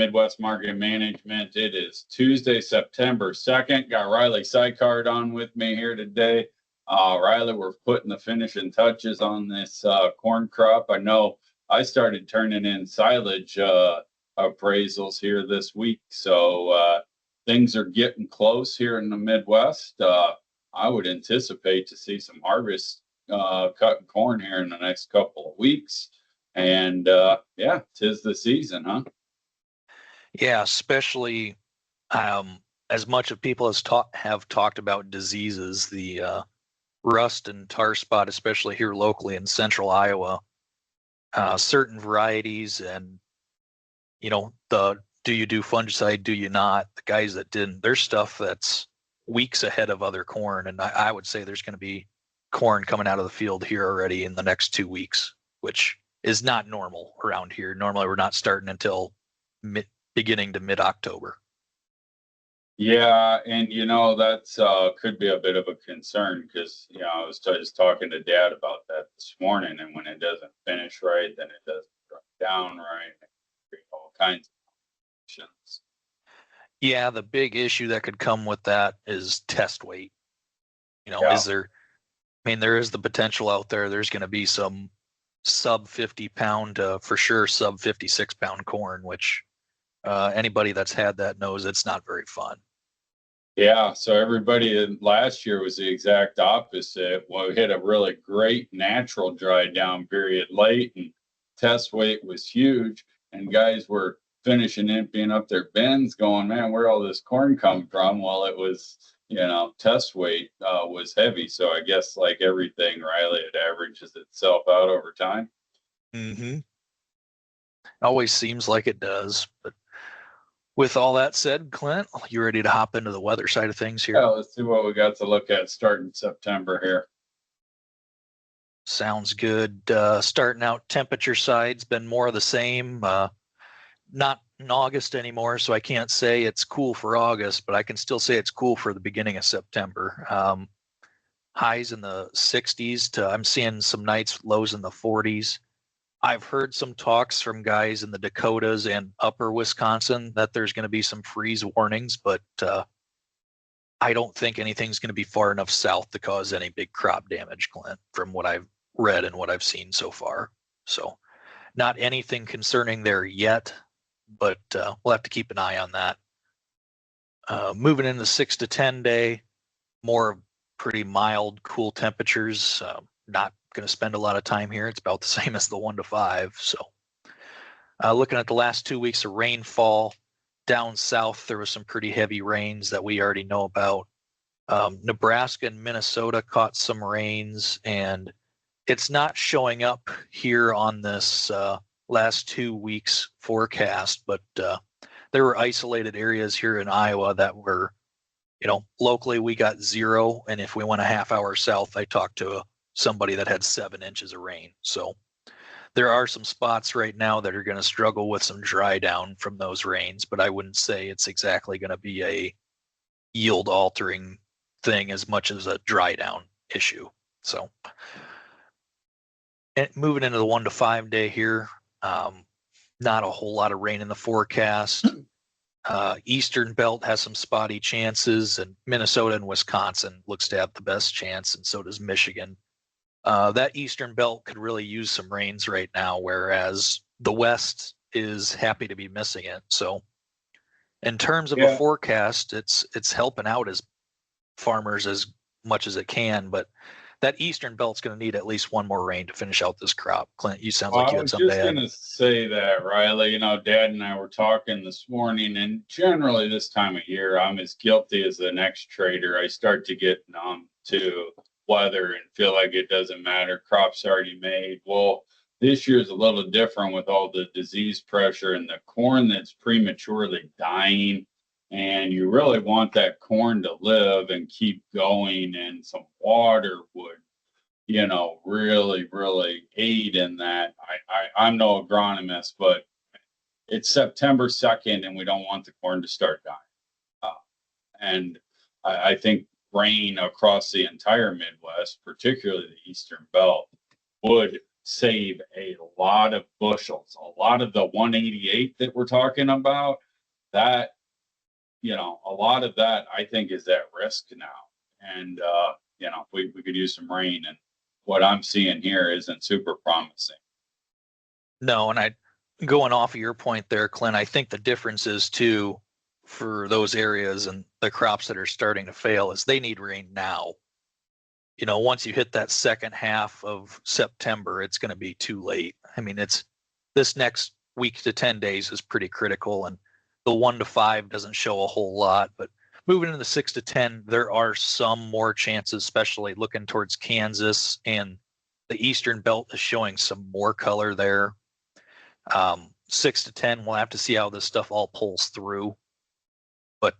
Midwest Market Management. It is Tuesday, September 2nd. Got Riley Sykard on with me here today. Riley, we're putting the finishing touches on this corn crop. I know I started turning in silage appraisals here this week, so things are getting close here in the Midwest. I would anticipate to see some harvest cutting corn here in the next couple of weeks. And yeah, 'tis the season, huh? Yeah, especially as much of people have talked about diseases, the rust and tar spot, especially here locally in central Iowa, certain varieties and, do you do fungicide, do you not? The guys that didn't, there's stuff that's weeks ahead of other corn. And I would say there's going to be corn coming out of the field here already in the next 2 weeks, which is not normal around here. Normally we're not starting until beginning to mid-October. Yeah, and that's could be a bit of a concern because I was just talking to Dad about that this morning, and when it doesn't finish right, then it doesn't dry down right, all kinds of options. Yeah, the big issue that could come with that is test weight. Yeah. There is the potential out there. There's going to be some sub 50 pound, for sure, sub 56 pound corn, which anybody that's had that knows it's not very fun. Yeah, so everybody last year was the exact opposite. Well, we had a really great natural dry down period late, and test weight was huge, and guys were finishing emptying up their bins going, man, where all this corn come from? Well, it was, test weight was heavy. So I guess like everything, Riley, it averages itself out over time. Mm-hmm. Always seems like it does, but with all that said, Clint, you ready to hop into the weather side of things here? Yeah, let's see what we got to look at starting September here. Sounds good. Starting out temperature side's been more of the same. Not in August anymore, so I can't say it's cool for August, but I can still say it's cool for the beginning of September. Highs in the 60s I'm seeing some nights lows in the 40s. I've heard some talks from guys in the Dakotas and upper Wisconsin that there's going to be some freeze warnings, but I don't think anything's going to be far enough south to cause any big crop damage, Clint, from what I've read and what I've seen so far. So not anything concerning there yet, but we'll have to keep an eye on that. Moving into 6 to 10 day, more pretty mild, cool temperatures. Not going to spend a lot of time here. It's about the same as the 1 to 5. So looking at the last 2 weeks of rainfall down south, there was some pretty heavy rains that we already know about. Nebraska and Minnesota caught some rains, and it's not showing up here on this last 2 weeks forecast, but there were isolated areas here in Iowa that were, locally we got 0. And if we went a half hour south, I talked to somebody that had 7 inches of rain. So there are some spots right now that are going to struggle with some dry down from those rains, but I wouldn't say it's exactly going to be a yield altering thing as much as a dry down issue. So and moving into the 1 to 5 day here, not a whole lot of rain in the forecast. Eastern belt has some spotty chances, and Minnesota and Wisconsin looks to have the best chance, and so does Michigan. That Eastern belt could really use some rains right now, whereas the West is happy to be missing it. So in terms of a forecast, it's helping out as farmers as much as it can, but that Eastern belt's going to need at least one more rain to finish out this crop. Clint, you sound like you had something to add. I was just going to say that, Riley. Dad and I were talking this morning, and generally this time of year, I'm as guilty as the next trader. I start to get numb to weather and feel like it doesn't matter. Crop's already made. Well, this year's a little different with all the disease pressure and the corn that's prematurely dying. And you really want that corn to live and keep going, and some water would, really, really aid in that. I'm no agronomist, but it's September 2nd, and we don't want the corn to start dying. And I think rain across the entire Midwest, particularly the Eastern belt, would save a lot of bushels. A lot of the 188 that we're talking about, that, a lot of that I think is at risk now. And, we could use some rain, and what I'm seeing here isn't super promising. No, and going off of your point there, Clint, I think the difference is too for those areas and the crops that are starting to fail is they need rain now. Once you hit that second half of September, it's going to be too late. I mean, it's this next week to 10 days is pretty critical, and the 1 to 5 doesn't show a whole lot, but moving into 6 to 10, there are some more chances, especially looking towards Kansas, and the Eastern Belt is showing some more color there. 6 to 10, we'll have to see how this stuff all pulls through. But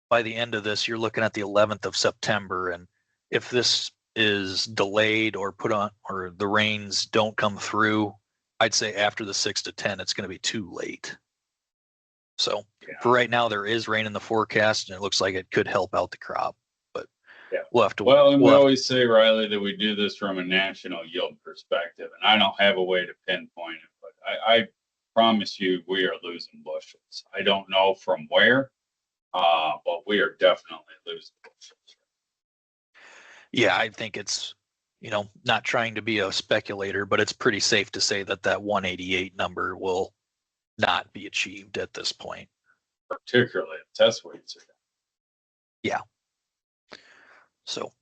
by the end of this, you're looking at the 11th of September, and if this is delayed or put on, or the rains don't come through, I'd say after the 6 to 10, it's going to be too late. So for right now, there is rain in the forecast, and it looks like it could help out the crop. But we'll have to. Well, and we always say, Riley, that we do this from a national yield perspective, and I don't have a way to pinpoint it, but I promise you, we are losing bushels. I don't know from where, but we are definitely losing bushels. Yeah, I think it's, not trying to be a speculator, but it's pretty safe to say that 188 number will not be achieved at this point. Particularly if test weights are down. Yeah. So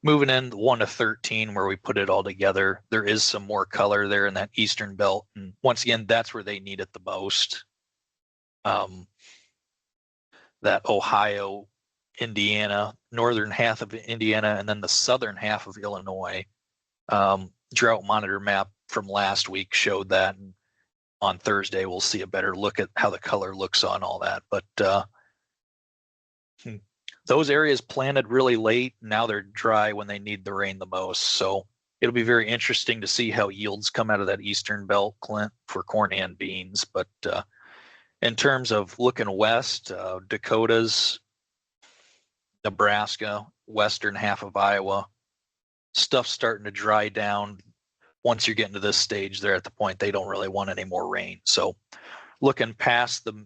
moving in 1 to 13, where we put it all together, there is some more color there in that Eastern Belt. And once again, that's where they need it the most. That Ohio, Indiana, northern half of Indiana, and then the southern half of Illinois. Drought monitor map from last week showed that. And on Thursday, we'll see a better look at how the color looks on all that. But those areas planted really late. Now they're dry when they need the rain the most. So it'll be very interesting to see how yields come out of that Eastern Belt, Clint, for corn and beans. But in terms of looking west, Dakotas, Nebraska, western half of Iowa, stuff's starting to dry down. Once you're getting to this stage, they're at the point they don't really want any more rain. So looking past the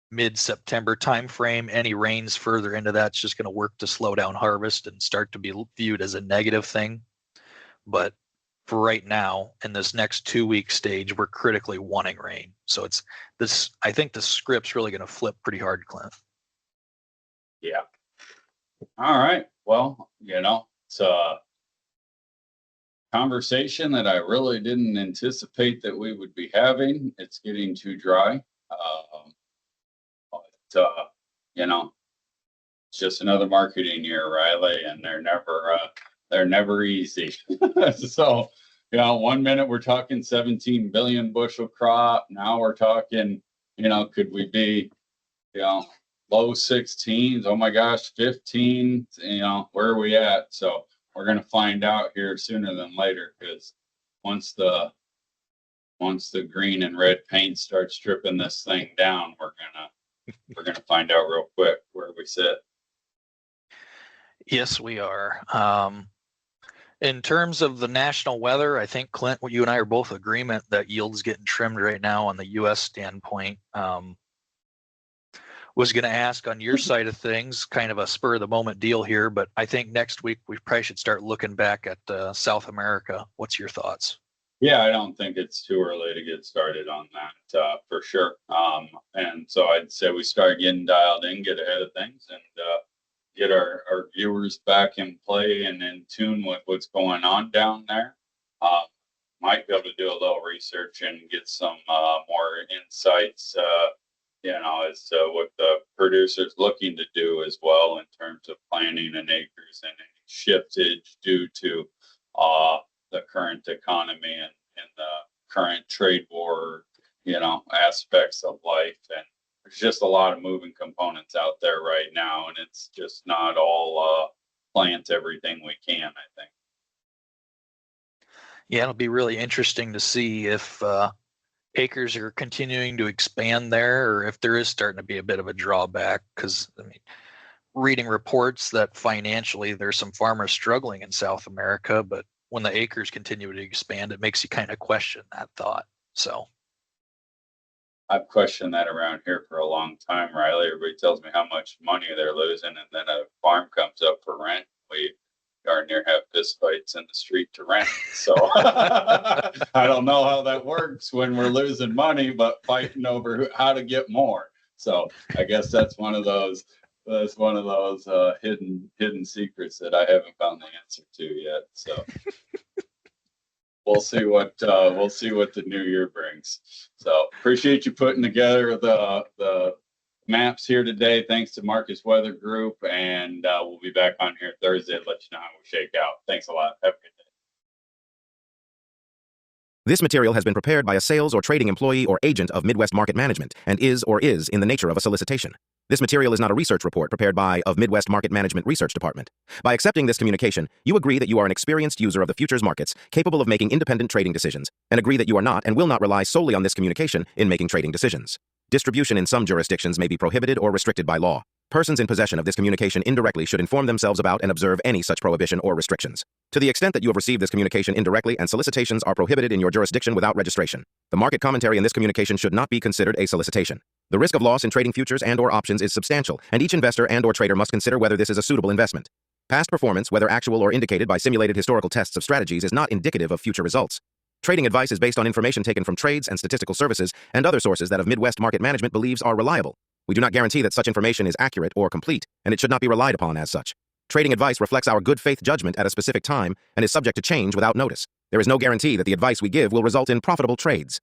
mid-September timeframe, any rains further into that's just going to work to slow down harvest and start to be viewed as a negative thing. But for right now, in this next 2-week stage, we're critically wanting rain. So it's this, I think the script's really going to flip pretty hard, Clint. Yeah. All right. Well, it's a conversation that I really didn't anticipate that we would be having. It's getting too dry. It's just another marketing year, Riley, and they're never easy. So, 1 minute we're talking 17 billion bushel crop. Now we're talking, could we be, low 16s? Oh my gosh, 15. Where are we at? So we're going to find out here sooner than later, because once the green and red paint starts stripping this thing down, we're gonna find out real quick where we sit. Yes, we are. In terms of the national weather, I think, Clint, you and I are both agreement that yields getting trimmed right now on the U.S. standpoint. Was going to ask on your side of things, kind of a spur of the moment deal here, but I think next week we probably should start looking back at South America. What's your thoughts? Yeah, I don't think it's too early to get started on that, for sure. And so I'd say we start getting dialed in, get ahead of things, and get our viewers back in play and in tune with what's going on down there. Might be able to do a little research and get some more insights, as to what the producer's looking to do as well in terms of planning and acres and any shiftage due to the current economy and the current trade war, aspects of life. And there's just a lot of moving components out there right now, and it's just not all plant everything we can, I think. Yeah, it'll be really interesting to see if acres are continuing to expand there, or if there is starting to be a bit of a drawback. Because reading reports that financially there's some farmers struggling in South America, but when the acres continue to expand, it makes you kind of question that thought. So I've questioned that around here for a long time, Riley. Everybody tells me how much money they're losing, and then a farm comes up for rent. We darn near have fist fights in the street to rent. So I don't know how that works when we're losing money, but fighting over how to get more. So I guess that's one of those hidden secrets that I haven't found the answer to yet. So we'll see what the new year brings. So appreciate you putting together the maps here today. Thanks to Marcus Weather Group, and we'll be back on here Thursday to let you know how we shake out. Thanks a lot. Have a good day. This material has been prepared by a sales or trading employee or agent of Midwest Market Management and is in the nature of a solicitation. This material is not a research report prepared by of Midwest Market Management Research Department. By accepting this communication, you agree that you are an experienced user of the futures markets, capable of making independent trading decisions, and agree that you are not and will not rely solely on this communication in making trading decisions. Distribution in some jurisdictions may be prohibited or restricted by law. Persons in possession of this communication indirectly should inform themselves about and observe any such prohibition or restrictions. To the extent that you have received this communication indirectly and solicitations are prohibited in your jurisdiction without registration, the market commentary in this communication should not be considered a solicitation. The risk of loss in trading futures and/or options is substantial, and each investor and/or trader must consider whether this is a suitable investment. Past performance, whether actual or indicated by simulated historical tests of strategies, is not indicative of future results. Trading advice is based on information taken from trades and statistical services and other sources that of Midwest Market Management believes are reliable. We do not guarantee that such information is accurate or complete, and it should not be relied upon as such. Trading advice reflects our good faith judgment at a specific time and is subject to change without notice. There is no guarantee that the advice we give will result in profitable trades.